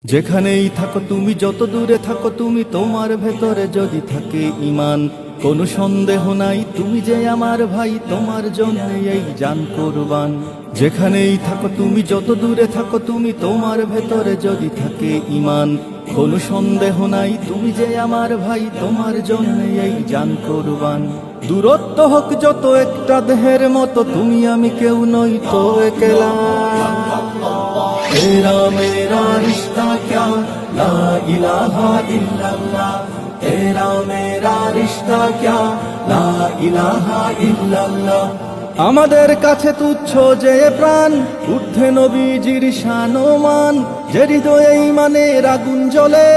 যেখানেই থাকো তুমি, যত দূরে থাকো তুমি, তোমার ভেতরে যদি থাকে ঈমান, কোনো সন্দেহ নাই তুমি যে আমার ভাই, তোমার জন্য এই জান কুরবান। যেখানেই থাকো তুমি, যত দূরে থাকো তুমি, তোমার ভেতরে যদি থাকে ঈমান, কোনো সন্দেহ নাই তুমি যে আমার ভাই, তোমার জন্য এই জান কুরবান। দূরত্ব হোক যত একটা দেহের মতো, তুমি আমি কেউ নই তো একলা। तेरा मेरा रिश्ता क्या ला इलाहा इल्लल्लाह, तेरा मेरा रिश्ता क्या ला इलाहा इल्लल्लाह। আমাদের কাছে তুচ্ছ যে প্রাণ, ঊর্ধ্বে নবীজির শানমান, যে হৃদয়ে ঈমানের আগুন জ্বলে,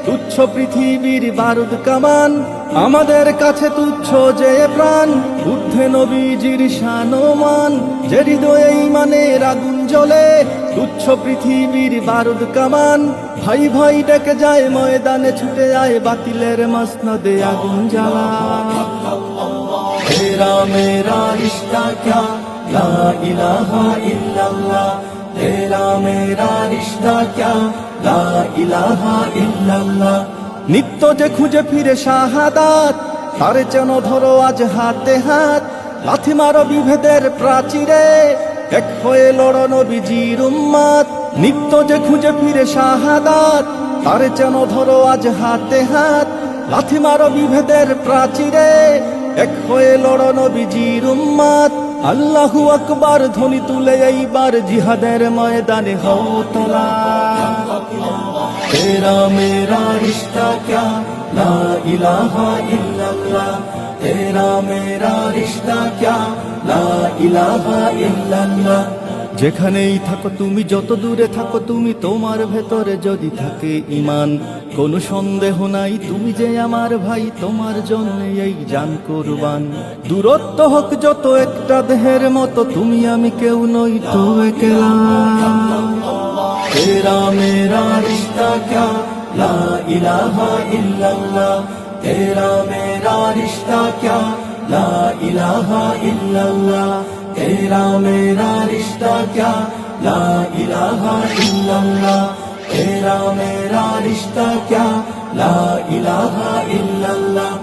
তুচ্ছ পৃথিবীর বারুদ কামান। আমাদের কাছে তুচ্ছ যে প্রাণ, ঊর্ধ্বে নবীজির শানমান, যে হৃদয়ে ঈমানের আগুন জ্বলে, তুচ্ছ পৃথিবীর বারুদ কামান। ভাই ভাই ডেকে যায় ময়দানে, ছুটে যায় বাতিলের মসনদে আগুন জ্বালা। तेरा मेरा रिश्ता क्या ला इलाहा इल्लल्लाह, तेरा मेरा रिश्ता क्या ला इलाहा इल्लल्लाह। নিত্য যে খুঁজে ফিরে শাহাদাত, তারে যেন ধরো আজ হাতে হাত। লাথি মারো বিভেদের প্রাচীরে, এক হয়ে লড়ো নবীজির উম্মত। নিত্য যে খুঁজে ফিরে শাহাদাত, তারে যেন ধরো আজ হাতে হাত। লাথি মারো বিভেদের প্রাচীরে, এক হয়ে লড়ো নবীজির উম্মত। আল্লাহু আকবার ধ্বনি তুলে এইবার জিহাদের ময়দানে হও তোলা। तेरा मेरा रिश्ता क्या ला इलाहा इल्लल्लाह, तेरा मेरा रिश्ता क्या ला इलाहा इल्लल्लाह। যেখানেই থাকো তুমি, যত দূরে থাকো তুমি, তোমার ভেতরে যদি থাকে ঈমান, কোনো সন্দেহ নাই তুমি যে আমার ভাই, তোমার জন্য এই জান কুরবান। দূরত্ব হোক যত একটা দেহের মতো, তুমি আমি কেউ নই তো একলা। तेरा मेरा रिश्ता क्या ला इलाहा इल्लल्लाह, तेरा मेरा रिश्ता क्या ला इलाहा इल्लल्लाह, तेरा मेरा रिश्ता क्या ला इलाहा इल्लल्लाह, तेरा मेरा रिश्ता क्या ला इलाहा इल्लल्लाह।